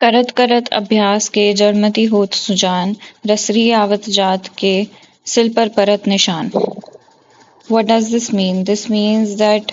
करत करत अभ्यास के जड़मति होत सुजान, रसरी आवत जात के सिल पर परत निशान. What does this mean? This means that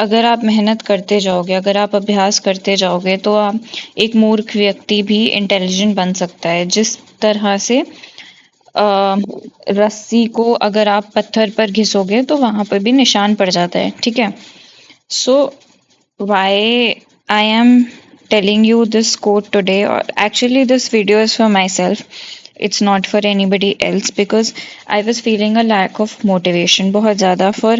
अगर आप मेहनत करते जाओगे, अगर आप अभ्यास करते जाओगे, तो आप एक मूर्ख व्यक्ति भी इंटेलिजेंट बन सकता है. जिस तरह से अ, रस्सी को अगर आप पत्थर पर घिसोगे तो वहां पर भी निशान पड़ जाता है. ठीक है. सो why I am telling you this quote today, or actually, this video is for myself. It's not for anybody else because I was feeling a lack of motivation. बहुत ज़्यादा. For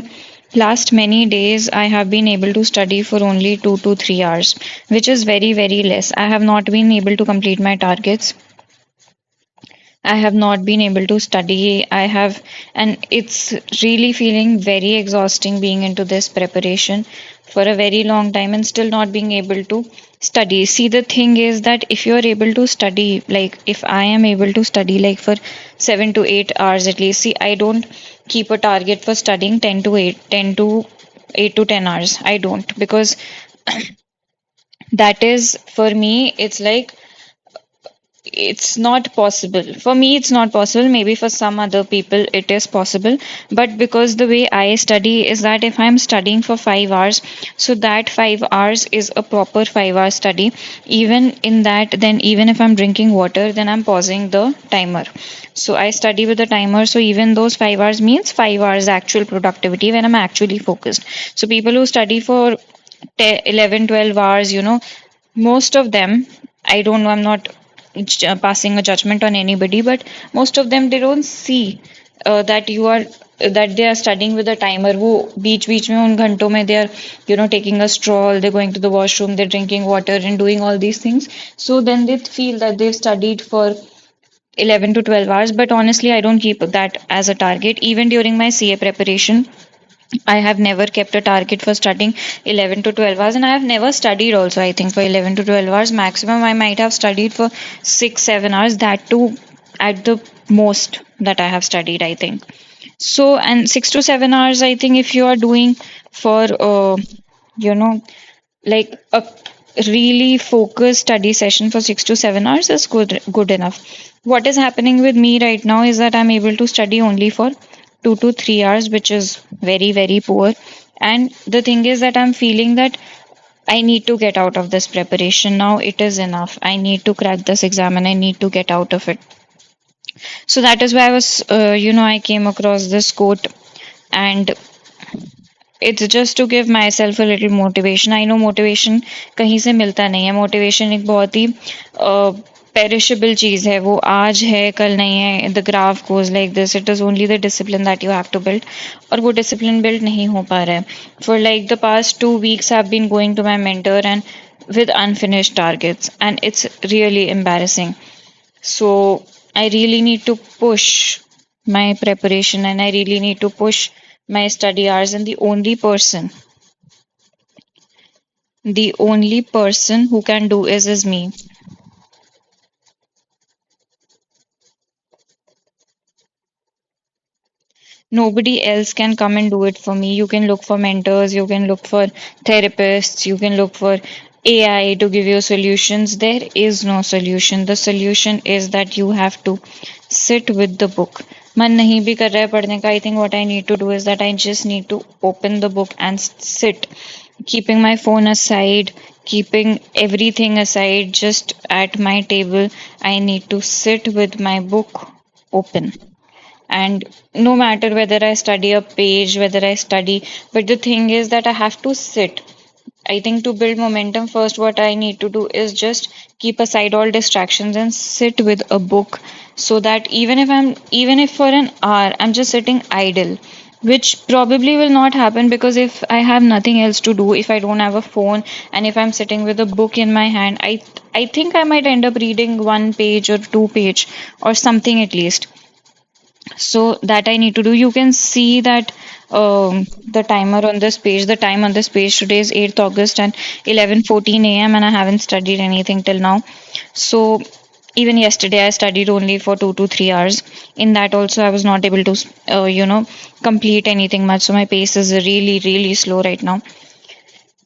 last many days, I have been able to study for only 2 to 3 hours, which is very, very less. I have not been able to complete my targets. I have not been able to study. And it's really feeling very exhausting being into this preparation for a very long time and still not being able to study. See, the thing is that if you're able to study, like if I am able to study like for 7 to 8 hours at least, see, I don't keep a target for studying 10 to 10 hours. I don't, because that is for me, it's like it's not possible for me. It's not possible. Maybe for some other people it is possible, but because the way I study is that if I'm studying for 5 hours, so that 5 hours is a proper 5 hour study. Even in that, then even if I'm drinking water, then I'm pausing the timer. So I study with the timer. So even those 5 hours means 5 hours actual productivity when I'm actually focused. So people who study for 11 12 hours, most of them, I don't know, I'm not passing a judgment on anybody, but most of them, they don't see that they are studying with a timer. वो बीच बीच में उन घंटों में they are taking a stroll, they're going to the washroom, they're drinking water and doing all these things. So then they feel that they've studied for 11 to 12 hours, but honestly I don't keep that as a target. Even during my CA preparation, I have never kept a target for studying 11 to 12 hours, and I have never studied also. I think for 11 to 12 hours maximum, I might have studied for 6 7 hours. That too, at the most that I have studied, I think. So, and 6 to 7 hours, I think, if you are doing for you know like a really focused study session for 6 to 7 hours is good enough. What is happening with me right now is that I'm able to study only for 2 to 3 hours, which is very, very poor. And the thing is that I'm feeling that I need to get out of this preparation now. It is enough. I need to crack this exam and I need to get out of it. So that is why I came across this quote, and it's just to give myself a little motivation. I know motivation कहीं से मिलता नहीं है. Motivation एक बहुत ही perishable चीज है. वो आज है कल नहीं है. The graph goes like this. It is only the discipline that you have to build. और वो discipline build नहीं हो पा रहा है. For like the past 2 weeks I've been going to my mentor and with unfinished targets, and it's really embarrassing. So I really need to push my preparation, and I really need to push my study hours, and the only person who can do is me. Nobody else can come and do it for me. You can look for mentors, you can look for therapists, you can look for AI to give you solutions. There is no solution. The solution is that you have to sit with the book. मन नहीं भी कर रहा है पढ़ने का. I think what I need to do is that I just need to open the book and sit, keeping my phone aside, keeping everything aside, just at my table. I need to sit with my book open. And no matter whether I study a page, whether I study, but the thing is that I have to sit. I think to build momentum, first what I need to do is just keep aside all distractions and sit with a book, so that even if for an hour I'm just sitting idle, which probably will not happen, because if I have nothing else to do, if I don't have a phone, and if I'm sitting with a book in my hand, I think I might end up reading one page or two page or something at least. So that I need to do. You can see that the timer on this page, the time on this page today is 8th August and 11:14 a.m. and I haven't studied anything till now. So even yesterday I studied only for 2 to 3 hours. In that also I was not able to complete anything much. So my pace is really, really slow right now.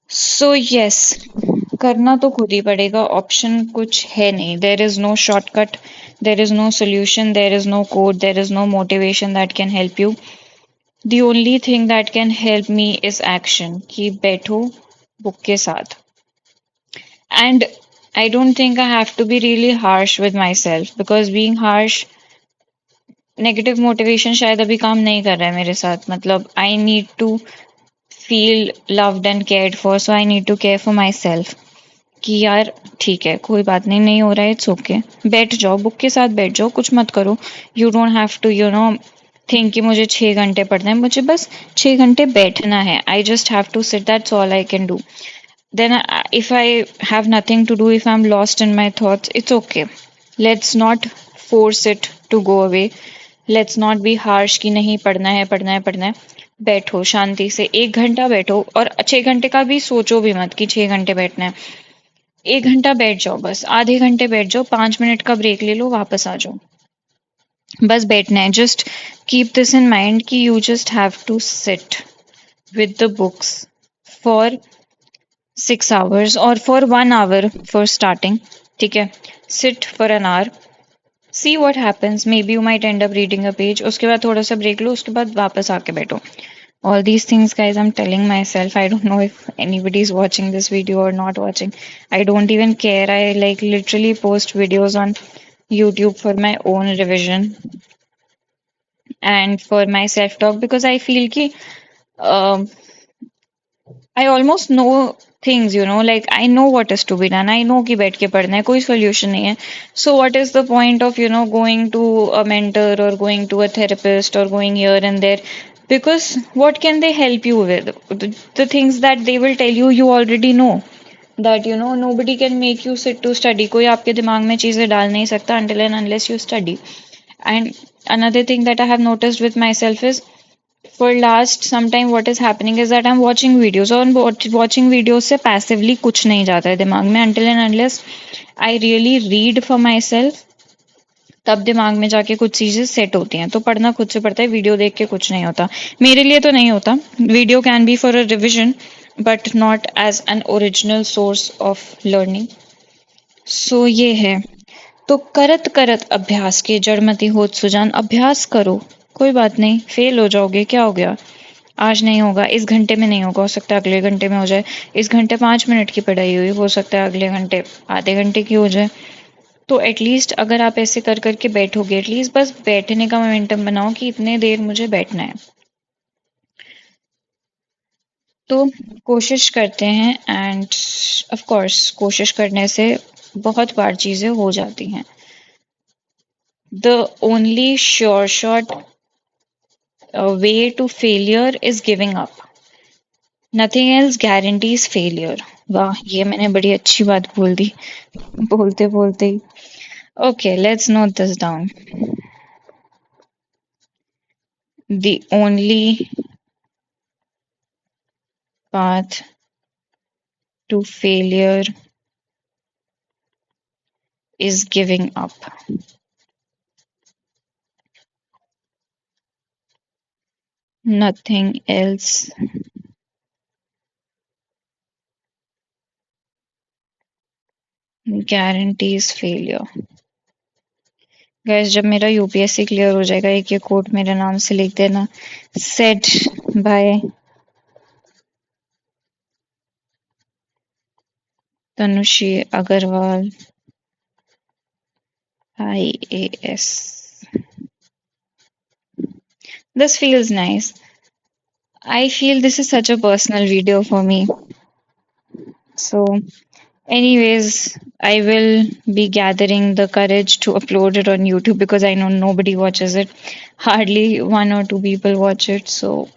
So yes. करना तो खुद ही पड़ेगा, option कुछ है नहीं। There is no shortcut, there is no solution, there is no code, there is no motivation that can help you. The only thing that can help me is action, कि बैठो book के साथ। And I don't think I have to be really harsh with my self, because being harsh, negative motivation शायद अभी काम नहीं कर रहा है मेरे साथ। मतलब I need to feel loved and cared for, so I need to care for my self, कि यार ठीक है, कोई बात नहीं, नहीं हो रहा है, इट्स ओके। बैठ जाओ बुक के साथ, बैठ जाओ, कुछ मत करो। You don't have to think कि मुझे 6 घंटे पढ़ना है, मुझे बस 6 घंटे बैठना है। I just have to sit, that's all I can do. Then, if I have nothing to do, if I'm lost in my thoughts, it's okay. Let's not force it to go away. Let's not be harsh कि नहीं पढ़ना है, पढ़ना है, पढ़ना है। बैठो शांति से 1 घंटा बैठो, और 6 घंटे का भी सोचो भी मत कि 6 घंटे बैठना है। 1 घंटा बैठ जाओ, बस आधे घंटे बैठ जाओ, 5 मिनट का ब्रेक ले लो, वापस आ जाओ। बस बैठना है। Just keep this in mind कि you just have to sit with the books for 6 hours or for 1 hour for starting. ठीक है, sit for an hour, see what happens, maybe you might end up reading a page, उसके बाद थोड़ा सा break लो, उसके बाद वापस आके बैठो। All these things, guys, I'm telling myself. I don't know if anybody is watching this video or not watching. I don't even care. I like literally post videos on YouTube for my own revision and for my self talk, because I feel ki um I almost know things, like I know what is to be done. I know कि बैठ के पढ़ना है, कोई solution नहीं है. So what is the point of, going to a mentor or going to a therapist or going here and there? Because what can they help you with? The things that they will tell you, you already know. That, nobody can make you sit to study. कोई आपके दिमाग में चीजें डाल नहीं सकता until and unless you study. And another thing that I have noticed with myself is, for last some time what is happening is that I'm watching videos, और watching videos से passively कुछ नहीं जाता है दिमाग में until and unless I really read for myself, तब दिमाग में जाके कुछ चीजें सेट होती हैं। तो पढ़ना खुद से पड़ता है, वीडियो देख के कुछ नहीं होता। मेरे लिए तो नहीं होता। Video can be for a revision but not as an original source of learning. So ये है। तो करत करत अभ्यास के जड़मति होत सुजान, अभ्यास करो, कोई बात नहीं, फेल हो जाओगे, क्या हो गया। आज नहीं होगा, इस घंटे में नहीं होगा, हो सकता है अगले घंटे में हो जाए। इस घंटे 5 मिनट की पढ़ाई हुई, हो सकता है अगले घंटे आधे घंटे की हो जाए। तो एटलीस्ट अगर आप ऐसे कर करके बैठोगे, एटलीस्ट बस बैठने का मोमेंटम बनाओ कि इतने देर मुझे बैठना है। तो कोशिश करते हैं, एंड ऑफ कोर्स कोशिश करने से बहुत बार चीजें हो जाती हैं। The only sure shot way to failure is giving up. Nothing else guarantees failure. वाह, ये मैंने बड़ी अच्छी बात बोल दी बोलते बोलते ही। Okay, let's note this down. The only path to failure is giving up. Nothing else guarantees failure. Gas, जब मेरा यूपीएससी क्लियर हो जाएगा, एक ये कोट मेरे नाम से लिख देना। Said by Tanushree Agrawal, IAS. This feels nice. I feel this is such a personal video for me. So, anyways, I will be gathering the courage to upload it on YouTube, because I know nobody watches it. Hardly one or two people watch it. So,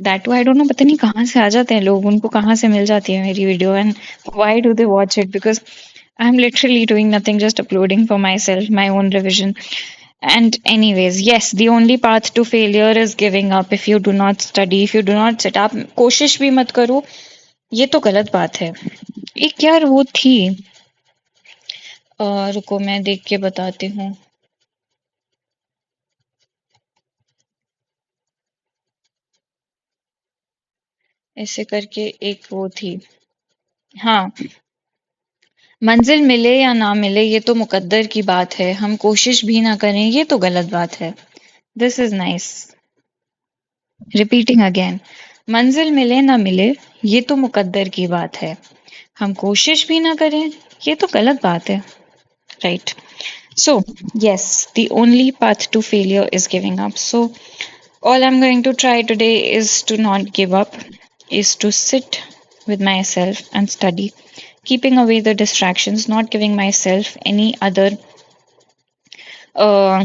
that too, I don't know, पता नहीं कहाँ से आ जाते हैं लोग, उनको कहाँ से मिल जाती है मेरी video, and why do they watch it? Because I'm literally doing nothing, just uploading for myself, my own revision. And anyways, yes, the only path to failure is giving up. If you do not study, if you do not sit up, कोशिश भी मत करो, ये तो गलत बात है। एक यार वो थी, रुको मैं देख के बताती हूँ। ऐसे करके एक वो थी, हाँ, मंजिल मिले या ना मिले ये तो मुकद्दर की बात है, हम कोशिश भी ना करें ये तो गलत बात है। This is nice. Repeating again. मंजिल मिले ना मिले ये तो मुकद्दर की बात है, हम कोशिश भी ना करें ये तो गलत बात है। Right. So, yes, the only path to failure is giving up. So, all I'm going to try today is to not give up, is to sit with myself and study, keeping away the distractions, not giving myself any other uh,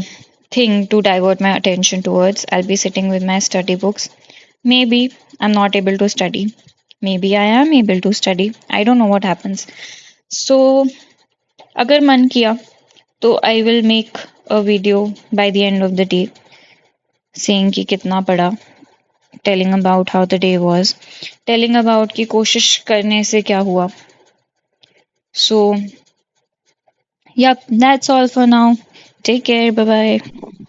thing to divert my attention towards. I'll be sitting with my study books. Maybe I'm not able to study. Maybe I am able to study. I don't know what happens. So, अगर मन किया तो I will make a video by the end of the day saying कि कितना पढ़ा, telling about how the day was, telling about कि कोशिश करने से क्या हुआ। सो, yep, that's all for now. Take care. Bye bye.